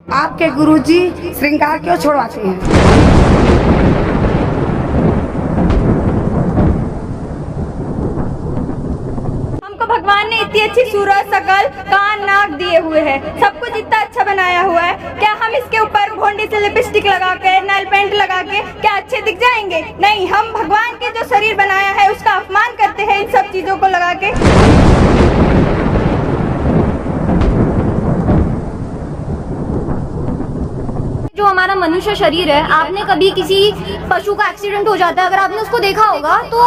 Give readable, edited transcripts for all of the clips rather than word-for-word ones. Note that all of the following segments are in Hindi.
आपके गुरुजी श्रृंगार क्यों छोड़वाते हैं? हमको भगवान ने इतनी अच्छी सूरत, शकल, कान, नाक दिए हुए हैं, सब कुछ इतना अच्छा बनाया हुआ है। क्या हम इसके ऊपर भोंडी से लिपस्टिक लगा के, नेल पेंट लगा के क्या अच्छे दिख जाएंगे? नहीं, हम भगवान के जो शरीर बनाया है उसका अपमान करते हैं इन सब चीजों को लगा के। जो हमारा मनुष्य शरीर है, आपने कभी किसी पशु का एक्सीडेंट हो जाता है, अगर आपने उसको देखा होगा तो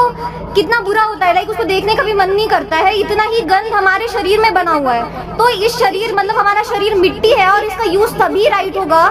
कितना बुरा होता है, लाइक उसको देखने का भी मन नहीं करता है, इतना ही गंध हमारे शरीर में बना हुआ है। तो इस शरीर मतलब हमारा शरीर मिट्टी है और इसका यूज तभी राइट होगा।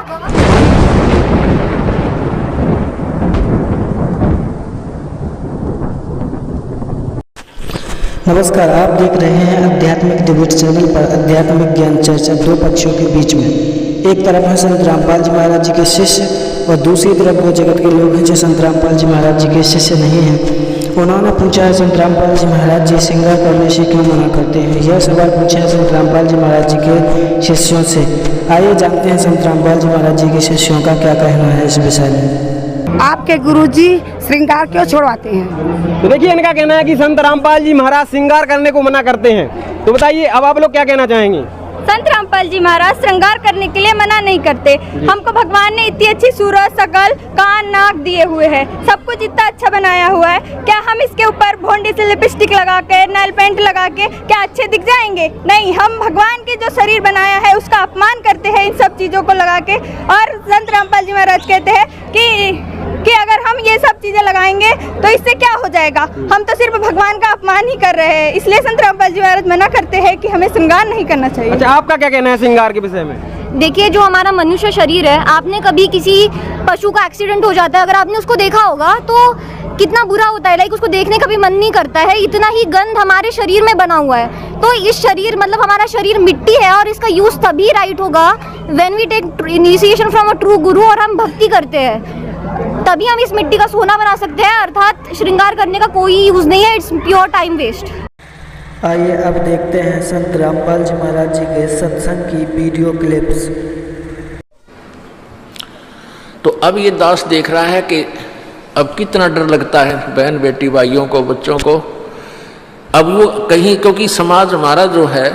नमस्कार, आप देख रहे हैं आध्यात्मिक डिबेट चैनल पर आध्यात्मिक ज्ञान चर्चा दो पक्षों के बीच में। एक तरफ है संत रामपाल जी महाराज जी के शिष्य और दूसरी तरफ वो जगत के लोग हैं जो संत रामपाल जी महाराज जी के शिष्य नहीं हैं। उन्होंने पूछा है संत रामपाल जी महाराज जी श्रृंगार करने से क्यों मना करते हैं। यह सवाल पूछा है संत रामपाल जी महाराज जी के शिष्यों से। आइए जानते हैं संत रामपाल जी महाराज जी के शिष्यों का क्या कहना है इस विषय में। आपके गुरुजी श्रृंगार क्यों छोड़वाते हैं? तो देखिए, इनका कहना है कि संत रामपाल जी महाराज श्रृंगार करने को मना करते हैं। तो बताइए अब आप लोग क्या कहना चाहेंगे? संत रामपाल जी महाराज श्रृंगार करने के लिए मना नहीं करते। हमको भगवान ने इतनी अच्छी सूरत, शकल, कान, नाक दिए हुए हैं, सब कुछ इतना अच्छा बनाया हुआ है। क्या हम इसके ऊपर भोंडी से लिपस्टिक लगा के, नेल पेंट लगा के क्या अच्छे दिख जाएंगे? नहीं, हम भगवान के जो शरीर बनाया है उसका अपमान करते हैं इन सब चीजों को लगा के। और संत रामपाल जी महाराज कहते हैं कि अगर हम ये सब चीजें लगाएंगे तो इससे क्या हो जाएगा? हम तो सिर्फ भगवान का अपमान ही कर रहे हैं। इसलिए संत रामपाल जी महाराज मना करते हैं कि हमें श्रृंगार नहीं करना चाहिए। अच्छा, आपका क्या कहना है श्रृंगार के विषय में? देखिए, जो हमारा मनुष्य शरीर है, आपने कभी किसी पशु का एक्सीडेंट हो जाता है, अगर आपने उसको देखा होगा तो कितना बुरा होता है, लाइक उसको देखने का भी मन नहीं करता है, इतना ही गंध हमारे शरीर में बना हुआ है। तो इस शरीर मतलब हमारा शरीर मिट्टी है और इसका यूज तभी राइट होगा when we take initiation from a true guru, और हम भक्ति करते हैं, तभी हम इस मिट्टी का सोना बना सकते हैं। अर्थात श्रृंगार करने का कोई यूज नहीं है, इट्स प्योर टाइम वेस्ट। आइए अब देखते हैं संत रामपाल जी महाराज जी के सत्संग की वीडियो क्लिप्स। तो अब ये दास देख रहा है कि अब कितना डर लगता है बहन बेटी भाइयों को, बच्चों को। अब वो कहीं, क्योंकि समाज हमारा जो है,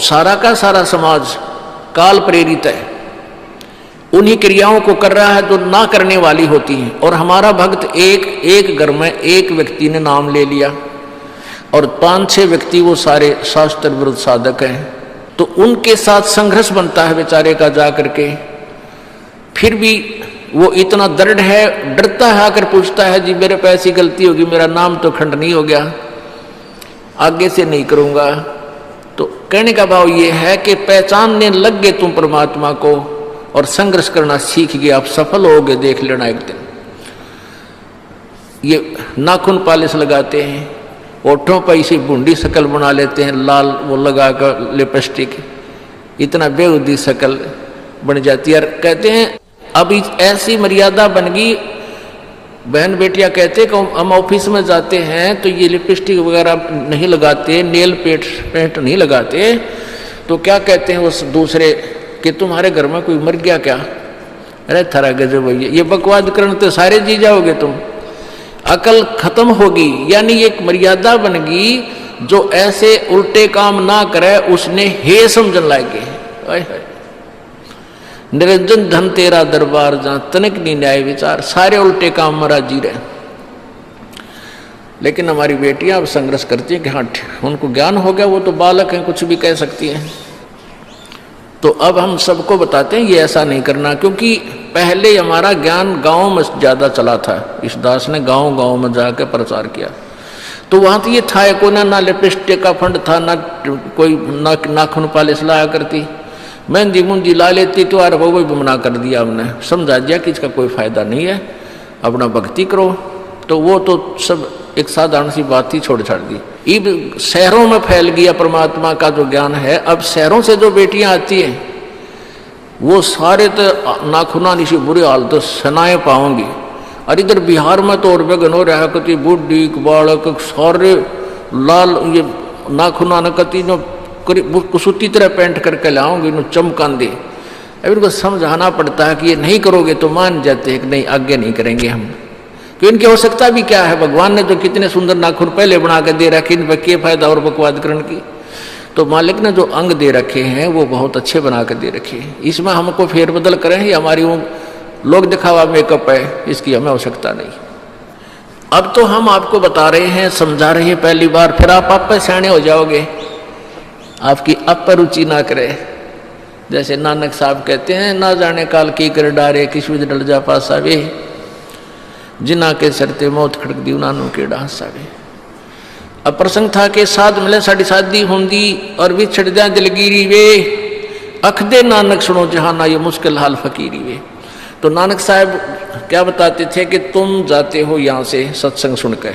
सारा का सारा समाज काल प्रेरित है, उन्हीं क्रियाओं को कर रहा है जो ना करने वाली होती हैं। और हमारा भक्त एक घर में एक व्यक्ति ने नाम ले लिया और 5-6 व्यक्ति वो सारे शास्त्र विरुद्ध साधक हैं, तो उनके साथ संघर्ष बनता है बेचारे का जा करके। फिर भी वो इतना दृढ़ है, डरता है, आकर पूछता है जी मेरे पे ऐसी गलती होगी, मेरा नाम तो खंडनी हो गया, आगे से नहीं करूँगा। तो कहने का भाव ये है कि पहचानने लग गए तुम परमात्मा को और संघर्ष करना सीख गए, आप सफल होगे, देख लेना एक दिन। ये नाखून पालिश लगाते हैं, ओठों पर इसी बूंदी शकल बना लेते हैं, लाल वो लगा कर लिपस्टिक, इतना बेहुदी शकल बन जाती है। कहते हैं अब ऐसी मर्यादा बन गई, बहन बेटियां कहते हैं कि हम ऑफिस में जाते हैं तो ये लिपस्टिक वगैरह नहीं लगाते, नेल पेंट नहीं लगाते, तो क्या कहते हैं उस दूसरे कि तुम्हारे घर में कोई मर गया क्या? अरे थारा गजब भैया, ये बकवाद करने तो सारे जी जाओगे तुम, अकल खत्म होगी। यानी एक मर्यादा बन गई, जो ऐसे उल्टे काम ना करे उसने हे समझन लागे। निरंजन धन तेरा दरबार जहाँ तनिक नहीं न्याय विचार, सारे उल्टे काम में राजी रहे। लेकिन हमारी बेटियां अब संघर्ष करती हैं कि हाँ उनको ज्ञान हो गया, वो तो बालक हैं, कुछ भी कह सकती हैं। तो अब हम सबको बताते हैं ये ऐसा नहीं करना, क्योंकि पहले हमारा ज्ञान गांव में ज़्यादा चला था। इस दास ने गांव में जाकर प्रचार किया, तो वहाँ तो ये था को ना लिपस्टिक का फंड था, ना कोई नाखून पालिश लाया करती, मेहंदी मुंदी ला लेती, तो यार वो भी मना कर दिया हमने, समझा दिया कि इसका कोई फायदा नहीं है, अपना भक्ति करो। तो वो तो सब एक साधारण सी बात ही छोड़ छाड़ दी। अब शहरों में फैल गया परमात्मा का जो ज्ञान है। अब शहरों से जो बेटियां आती हैं वो सारे तो नाखुना निशी बुरी हालत सनाए पाओगी। और इधर बिहार में तो और बेगन हो रहा है, कति बुढ़ी बालक सारे लाल ये नाखुना न कति नो कुसुती तरह पेंट करके लाओगे, नो चमकान दे अब इनको समझाना पड़ता है कि ये नहीं करोगे तो मान जाते हैं कि नहीं आगे नहीं करेंगे हम, क्योंकि इनकी आवश्यकता भी क्या है। भगवान ने तो कितने सुंदर नाखून पहले बना के दे रखे, इन पर क्या फायदा और बकवाद करने की। तो मालिक ने जो अंग दे रखे हैं वो बहुत अच्छे बना के दे रखे हैं, इसमें हमको फेरबदल करें ये हमारी वो लोग दिखावा मेकअप है, इसकी हमें आवश्यकता नहीं। अब तो हम आपको बता रहे हैं, समझा रहे हैं पहली बार, फिर आप सियाने हो जाओगे, आपकी अब पर रुचि ना करे। जैसे नानक साहब कहते हैं, ना जाने काल की कर डारे किस विध डल जा पासावे, जिना के सरते मौत खड़क दी नानू के डांसावे। अब प्रसंग था कि साध मिले साड़ी शादी होंदी और भी छड़ जा दिलगिरी वे, अख दे नानक सुनो जहाना ये मुश्किल हाल फकीरी वे। तो नानक साहब क्या बताते थे कि तुम जाते हो यहाँ से सत्संग सुनकर,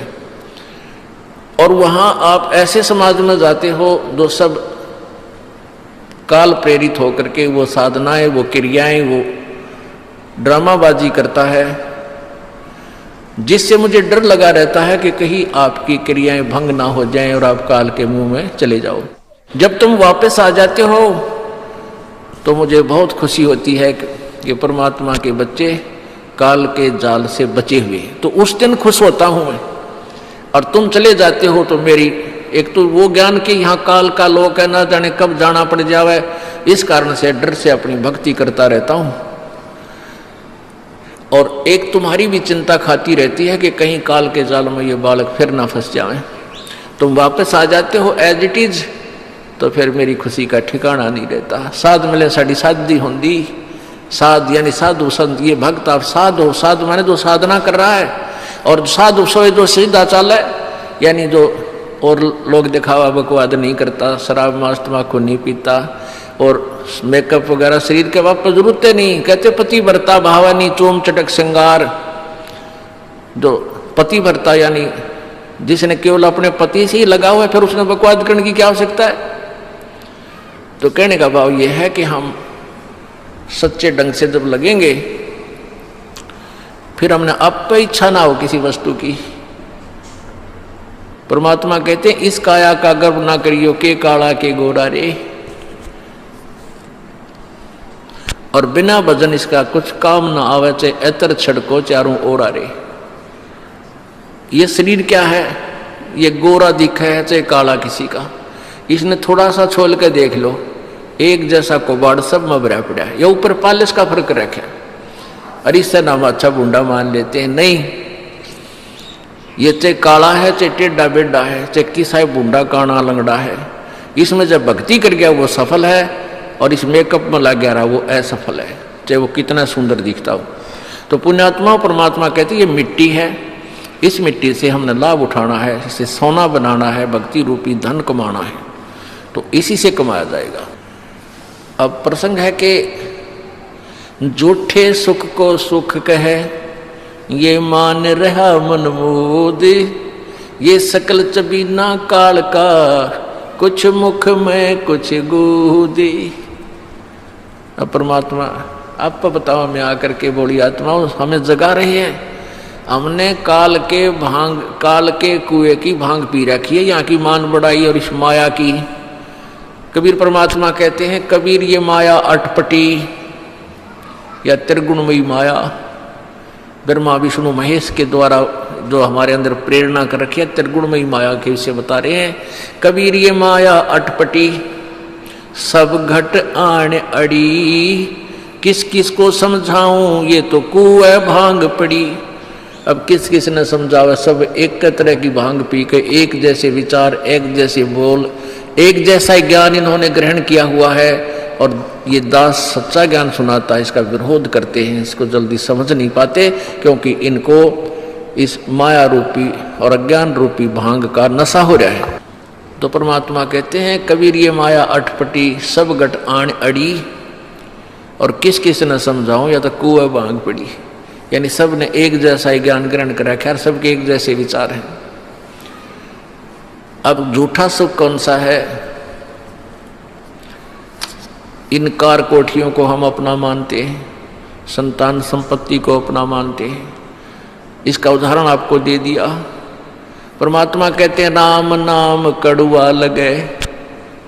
और वहाँ आप ऐसे समाज में जाते हो जो सब काल प्रेरित होकर के वो साधनाएं, वो क्रियाएं, वो ड्रामाबाजी करता है, जिससे मुझे डर लगा रहता है कि कहीं आपकी क्रियाएं भंग ना हो जाएं और आप काल के मुंह में चले जाओ। जब तुम वापस आ जाते हो तो मुझे बहुत खुशी होती है कि परमात्मा के बच्चे काल के जाल से बचे हुए, तो उस दिन खुश होता हूं मैं। और तुम चले जाते हो तो मेरी एक तो वो ज्ञान कि यहाँ काल का लोक है, ना जाने कब जाना पड़ जावे, इस कारण से डर से अपनी भक्ति करता रहता हूं। और एक तुम्हारी भी चिंता खाती रहती है कि कहीं काल के जाल में ये बालक फिर ना फंस जाए। तुम वापस आ जाते हो एज इट इज, तो फिर मेरी खुशी का ठिकाना नहीं रहता। साध मिले साड़ी शादी होंदी, साध यानी साधु संत, ये भक्त आप साध हो, साधु माने जो साधना कर रहा है, और साधु सोए जो सीधा चाल है, यानी जो और लोग दिखावा बकवाद नहीं करता, शराब मांस तम्बाकू नहीं पीता, और मेकअप वगैरह शरीर के वापस जरूरत नहीं। कहते पति भरता भावानी चोम चटक श्रृंगार, जो पति भरता यानी जिसने केवल अपने पति से ही लगा हुआ है, फिर उसने बकवाद करने की क्या आवश्यकता है। तो कहने का भाव यह है कि हम सच्चे ढंग से जब लगेंगे, फिर हमने अब पे इच्छा ना हो किसी वस्तु की। परमात्मा कहते हैं इस काया का गर्व ना करियो के काला के गोरा रे, और बिना भजन इसका कुछ काम ना आवे, चाहे एतर छड़को चारों ओरा रे। ये शरीर क्या है, ये गोरा दिखा है चाहे काला किसी का, इसने थोड़ा सा छोल के देख लो, एक जैसा कोबाड़ सब में भरा पड़ा है। ये ऊपर पालिश का फर्क रखे, और इससे नाम अच्छा बूंडा मान लेते हैं। नहीं, ये चाहे काला है चाहे टेढ़ा बेढ़ा है, चाहे किसा बूंडा काना लंगड़ा है, इसमें जब भक्ति कर गया वो सफल है, और इस मेकअप में लग गया रहा वो असफल है, चाहे वो कितना सुंदर दिखता हो। तो पुण्यात्मा परमात्मा कहते ये मिट्टी है, इस मिट्टी से हमने लाभ उठाना है, इसे सोना बनाना है, भक्ति रूपी धन कमाना है, तो इसी से कमाया जाएगा। अब प्रसंग है कि झूठे सुख को सुख कहे, ये मान रहा मन मोद, ये सकल चबीना काल का, कुछ मुख में कुछ गोदी। अब परमात्मा आप बताओ, मैं आकर के बोली आत्माओं हमें जगा रही है, हमने काल के कुएं की भांग पी रखी है, यहाँ की मान बढ़ाई और इस माया की। कबीर परमात्मा कहते हैं, कबीर ये माया अटपटी या त्रिगुणमयी माया, ब्रह्मा विष्णु महेश के द्वारा जो हमारे अंदर प्रेरणा कर रखी है, त्रिगुणमयी माया के विषय बता रहे हैं। कबीर ये माया अटपटी सब घट आण अड़ी, किस किस को समझाऊं ये तो कुएं भांग पड़ी। अब किस किस ने समझावा, सब एक तरह की भांग पी के एक जैसे विचार, एक जैसे बोल, एक जैसा ज्ञान इन्होंने ग्रहण किया हुआ है, और ये दास सच्चा ज्ञान सुनाता है इसका विरोध करते हैं, इसको जल्दी समझ नहीं पाते, क्योंकि इनको इस माया रूपी और अज्ञान रूपी भांग का नशा हो रहा है। तो परमात्मा कहते हैं, कबीर ये माया अटपटी सब घट आण अड़ी, और किस किस न समझाऊं या तो कुएं भांग पड़ी, यानी सब ने एक जैसा ही ज्ञान ग्रहण कर रखा है, सबके एक जैसे विचार हैं। अब झूठा सुख कौन सा है, इनकार कोठियों को हम अपना मानते हैं, संतान संपत्ति को अपना मानते हैं। इसका उदाहरण आपको दे दिया। परमात्मा कहते हैं, राम नाम कड़ुआ लगे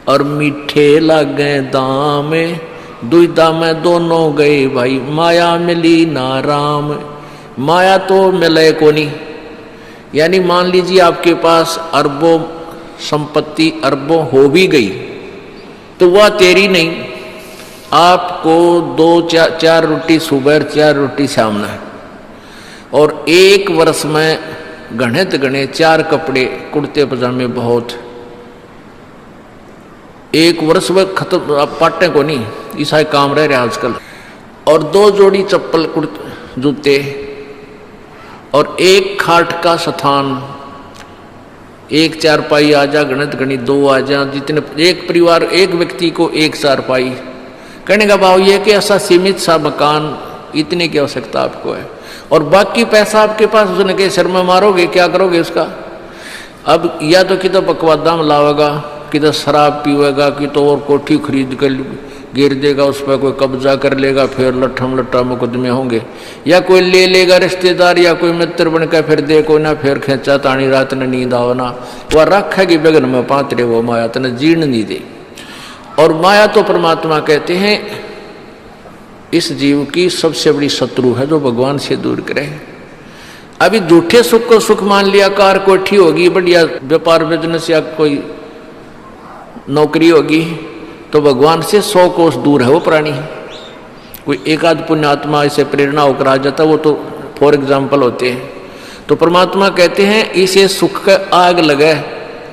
और मीठे लागे दाम, दुविधा में दोनों गए भाई, माया मिली ना राम। माया तो मिले को नहीं, यानी मान लीजिए आपके पास अरबों संपत्ति अरबों हो भी गई तो वह तेरी नहीं। आपको 2-4 रोटी सुबह 4 रोटी शाम है, और 1 वर्ष में गणे 4 कपड़े कुर्ते पजामे बहुत, 1 वर्ष में खत्म। आप पाटे को नहीं, ऐसा काम रह रहा आजकल। और 2 जोड़ी चप्पल जूते, और 1 खाट का स्थान, 1 चारपाई आ जा, गणित 2 आ जा, जितने एक परिवार एक व्यक्ति को 1 चारपाई। कहने का भाव ये कि ऐसा सीमित सा मकान, इतने की आवश्यकता आपको है, और बाकी पैसा आपके पास उसने के सर में मारोगे, क्या करोगे उसका? अब या तो कि तो बकवादा में लावेगा, कि तो शराब पीवेगा, कि तो और कोठी खरीद कर गिर देगा, उस पर कोई कब्जा कर लेगा, फिर लट्ठा मुकदमे होंगे, या कोई ले लेगा रिश्तेदार या कोई मित्र बनकर फिर देखो ना, फिर खेचा तानी रात ने नींद आओ ना, वह रखेगी बगन में पात्रे, वो माया तने जीर्ण नहीं दे। और माया तो परमात्मा कहते हैं इस जीव की सबसे बड़ी शत्रु है, जो भगवान से दूर करे। अभी झूठे सुख को सुख मान लिया, कार कोठी होगी, बढ़िया व्यापार बिजनेस या कोई नौकरी होगी, तो भगवान से 100 कोस दूर है वो प्राणी। कोई एक आध पुण्यात्मा इसे प्रेरणा होकर आ जाता, वो तो फॉर एग्जाम्पल होते हैं। तो परमात्मा कहते हैं इसे सुख का आग लगे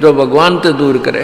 जो भगवान से दूर करे।